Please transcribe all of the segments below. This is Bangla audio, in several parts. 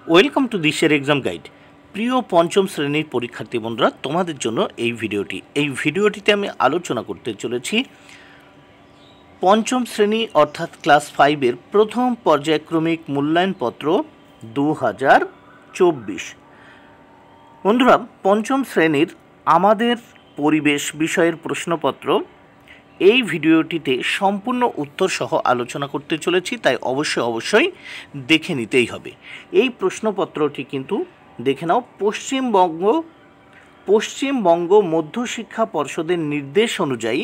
ওয়েলকাম টু দিশের এক্সাম গাইড। প্রিয় পঞ্চম শ্রেণীর পরীক্ষার্থী বন্ধুরা, তোমাদের জন্য এই ভিডিওটিতে আমি আলোচনা করতে চলেছি পঞ্চম শ্রেণী অর্থাৎ ক্লাস 5-এর প্রথম পর্যায়ক্রমিক মূল্যায়নপত্র 2024। বন্ধুরা, পঞ্চম শ্রেণীর আমাদের পরিবেশ বিষয়ের প্রশ্নপত্র এই ভিডিওটিতে সম্পূর্ণ উত্তর সহ আলোচনা করতে চলেছি, তাই অবশ্যই দেখে নিতেই হবে। এই প্রশ্নপত্রটি কিন্তু দেখে নাও, পশ্চিমবঙ্গ মধ্যশিক্ষা পর্ষদের নির্দেশ অনুযায়ী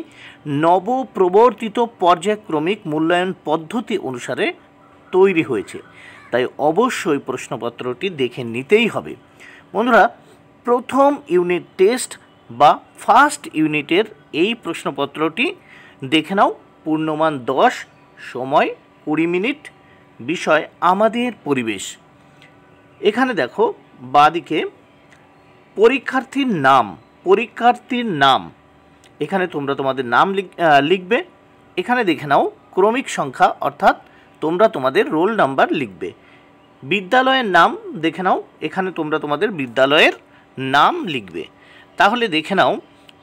নবপ্রবর্তিত পর্যায়ক্রমিক মূল্যায়ন পদ্ধতি অনুসারে তৈরি হয়েছে, তাই অবশ্যই প্রশ্নপত্রটি দেখে নিতেই হবে। বন্ধুরা, প্রথম ইউনিট টেস্ট বা ফার্স্ট ইউনিটের এই প্রশ্নপত্রটি দেখে নাও। পূর্ণমান 10, সময় 20 মিনিট, বিষয় আমাদের পরিবেশ। এখানে দেখো বাঁদিকে পরীক্ষার্থীর নাম, এখানে তোমরা তোমাদের নাম লিখবে। এখানে দেখে নাও ক্রমিক সংখ্যা, অর্থাৎ তোমরা তোমাদের রোল নাম্বার লিখবে। বিদ্যালয়ের নাম দেখে নাও, এখানে তোমরা তোমাদের বিদ্যালয়ের নাম লিখবে। তাহলে দেখে নাও,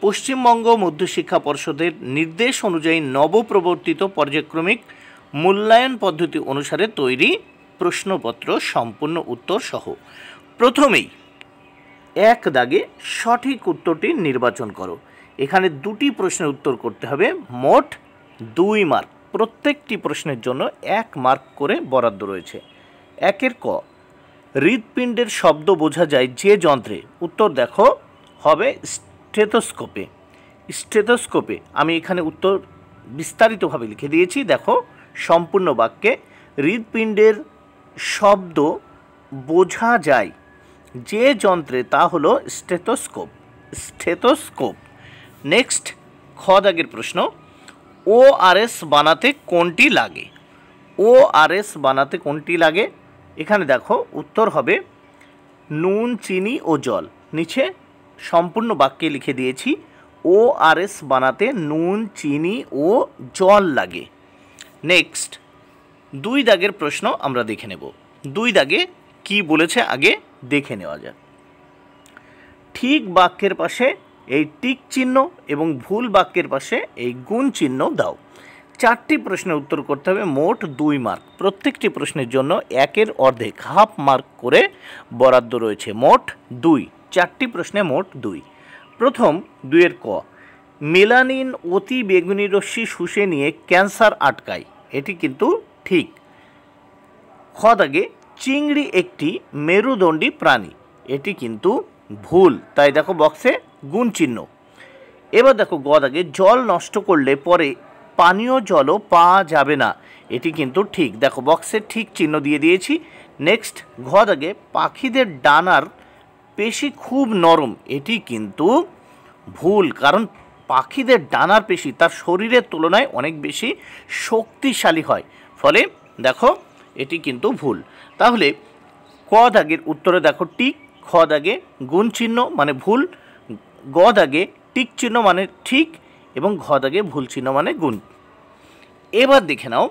পশ্চিমবঙ্গ মধ্যশিক্ষা পর্ষদের নির্দেশ অনুযায়ী নবপ্রবর্তিত পর্যায়ক্রমিক মূল্যায়ন পদ্ধতি অনুসারে তৈরি প্রশ্নপত্র সম্পূর্ণ উত্তর সহ। প্রথমেই এক দাগে সঠিক উত্তরটি নির্বাচন করো। এখানে দুটি প্রশ্নের উত্তর করতে হবে, মোট 2 মার্ক। প্রত্যেকটি প্রশ্নের জন্য 1 মার্ক করে বরাদ্দ রয়েছে। 1-এর ক, হৃৎপিণ্ডের শব্দ বোঝা যায় যে যন্ত্রে? উত্তর দেখো হবে স্টেথোস্কোপে। আমি এখানে উত্তর বিস্তারিতভাবে লিখে দিয়েছি, দেখো সম্পূর্ণ বাক্যে। হৃৎপিণ্ডের শব্দ বোঝা যায় যে যন্ত্রে, তা হলো স্টেথোস্কোপ। নেক্সট, খ দাগের প্রশ্ন, ORS বানাতে কোনটি লাগে? এখানে দেখো উত্তর হবে নুন, চিনি ও জল। নিচে সম্পূর্ণ বাক্যে লিখে দিয়েছি, ORS বানাতে নুন, চিনি ও জল লাগে। নেক্সট, 2 দাগের প্রশ্ন আমরা দেখে নেব। 2 দাগে কি বলেছে আগে দেখে নেওয়া যাক। ঠিক বাক্যের পাশে এই টিক চিহ্ন এবং ভুল বাক্যের পাশে এই গুণ চিহ্ন দাও। 4টি প্রশ্নের উত্তর করতে হবে, মোট 2 মার্ক। প্রত্যেকটি প্রশ্নের জন্য 1-এর অর্ধেক, হাফ মার্ক করে বরাদ্দ রয়েছে। মোট 2, 4টি প্রশ্নে মোট 2। প্রথম 2-এর ক, মেলানিন অতি বেগুনি রশ্মি শুষে নিয়ে ক্যান্সার আটকায়। এটি কিন্তু ঠিক। খ দাগে চিংড়ি একটি মেরুদণ্ডী প্রাণী। এটি কিন্তু ভুল, তাই দেখো বক্সে গুণ চিহ্ন। এবার দেখো গ দাগে জল নষ্ট করলে পরে পানীয় জলও পাওয়া যাবে না। এটি কিন্তু ঠিক, দেখো বক্সে ঠিক চিহ্ন দিয়ে দিয়েছি। নেক্সট, ঘ দাগে পাখিদের ডানার পেশি খুব নরম। এটি কিন্তু ভুল, কারণ পাখিদের ডানার পেশি তার শরীরের তুলনায় অনেক বেশি শক্তিশালী হয়, ফলে দেখো এটি কিন্তু ভুল। তাহলে ক দাগের উত্তরে দেখো টিক, খ দাগে গুণ চিহ্ন মানে ভুল, গ দাগে টিক চিহ্ন মানে ঠিক এবং ঘ দাগে ভুল চিহ্ন মানে গুণ। এবার দেখে নাও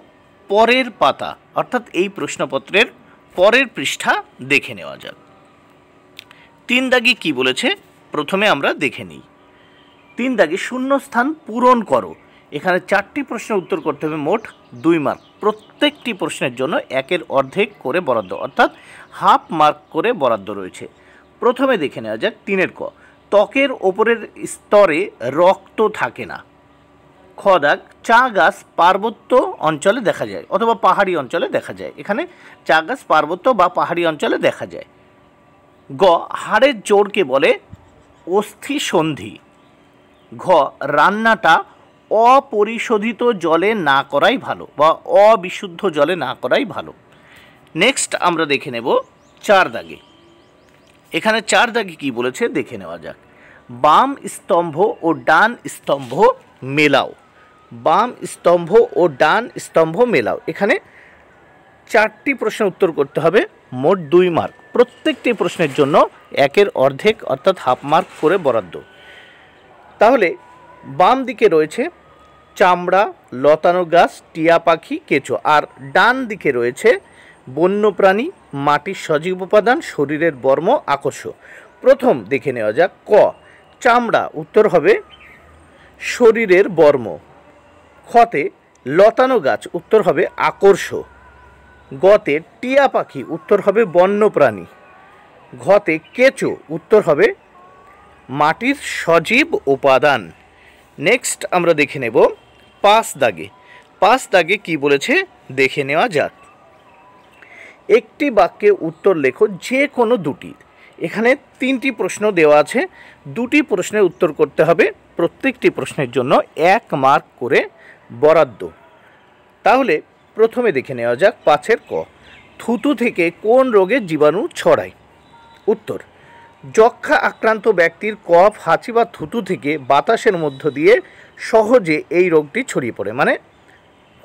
পরের পাতা, অর্থাৎ এই প্রশ্নপত্রের পরের পৃষ্ঠা দেখে নেওয়া যাক। 3 দাগে কি বলেছে প্রথমে আমরা দেখে নিই। 3 দাগে শূন্যস্থান পূরণ করো। এখানে 4টি প্রশ্নের উত্তর করতে হবে, মোট 2 মার্ক। প্রত্যেকটি প্রশ্নের জন্য 1-এর অর্ধেক করে বরাদ্দ, অর্থাৎ হাফ মার্ক করে বরাদ্দ রয়েছে। প্রথমে দেখে নেওয়া যাক 3-এর ক, ত্বকের ওপরের স্তরে রক্ত থাকে না। খ দাগ, চা গাছ পার্বত্য অঞ্চলে দেখা যায় অথবা পাহাড়ি অঞ্চলে দেখা যায়। এখানে চা গাছ পার্বত্য বা পাহাড়ি অঞ্চলে দেখা যায়। গ, হাড়ের জোড়কে বলে অস্থি সন্ধি। ঘ, রান্নাটা অপরিশোধিত জলে না করাই ভালো বা অবিশুদ্ধ জলে না করাই ভালো। নেক্সট আমরা দেখে নেব 4 দাগে। এখানে 4 দাগে কি বলেছে দেখে নেওয়া যাক। বাম স্তম্ভ ও ডান স্তম্ভ মেলাও। বাম স্তম্ভ ও ডান স্তম্ভ মেলাও। এখানে 4টি প্রশ্নের উত্তর করতে হবে, মোট 2 মার্ক। প্রত্যেকটি প্রশ্নের জন্য 1-এর অর্ধেক, অর্থাৎ হাফ মার্ক করে বরাদ্দ। তাহলে বাম দিকে রয়েছে চামড়া, লতানো গাছ, টিয়া পাখি, কেঁচো, আর ডান দিকে রয়েছে বন্যপ্রাণী, মাটির সজীব উপাদান, শরীরের বর্ম, আকর্ষ। প্রথম দেখে নেওয়া যাক। ক চামড়া, উত্তর হবে শরীরের বর্ম। খতে লতানো গাছ, উত্তর হবে আকর্ষ। গতে টিয়া পাখি, উত্তর হবে বন্যপ্রাণী। ঘতে কেঁচো, উত্তর হবে মাটির সজীব উপাদান। নেক্সট আমরা দেখে নেব 5 দাগে। 5 দাগে কি বলেছে দেখে নেওয়া যাক। একটি বাক্যে উত্তর লেখো যে কোনো দুটি। এখানে 3টি প্রশ্ন দেওয়া আছে, 2টি প্রশ্নের উত্তর করতে হবে। প্রত্যেকটি প্রশ্নের জন্য 1 মার্ক করে বরাদ্দ। তাহলে প্রথমে দেখে নেওয়া যাক 5-এর ক। থুতু থেকে কোন রোগের জীবাণু ছড়ায়? উত্তর, যক্ষ্মা আক্রান্ত ব্যক্তির কফ, হাঁচি বা থুতু থেকে বাতাসের মধ্য দিয়ে সহজে এই রোগটি ছড়িয়ে পড়ে। মানে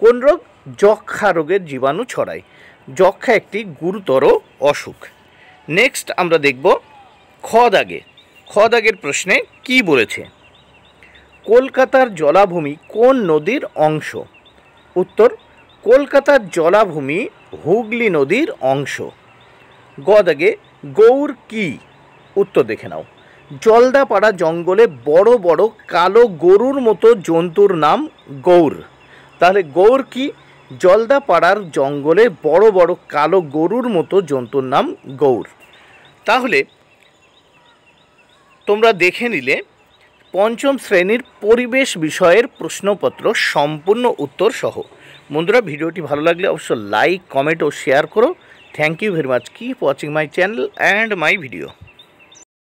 কোন রোগ? যক্ষ্মা রোগের জীবাণু ছড়ায়। যক্ষ্মা একটি গুরুতর অসুখ। নেক্সট আমরা দেখব খ দাগে। খ দাগের প্রশ্নে কি বলেছে? কলকাতার জলাভূমি কোন নদীর অংশ? উত্তর, কলকাতার জলাভূমি হুগলি নদীর অংশ। গ দাগে গৌর কি? উত্তর দেখে নাও। জলদাপাড়া জঙ্গলে বড় বড় কালো গরুর মতো জন্তুর নাম গৌর। তাহলে গৌর কি? জলদাপাড়ার জঙ্গলে বড় বড় কালো গরুর মতো জন্তুর নাম গৌর। তাহলে তোমরা দেখে নিলে পঞ্চম শ্রেণীর পরিবেশ বিষয়ের প্রশ্নপত্র সম্পূর্ণ উত্তর সহ। বন্ধুরা, ভিডিওটি ভালো লাগলে অবশ্যই লাইক, কমেন্ট ও শেয়ার করো। Thank you very much. Keep watching my channel and my video.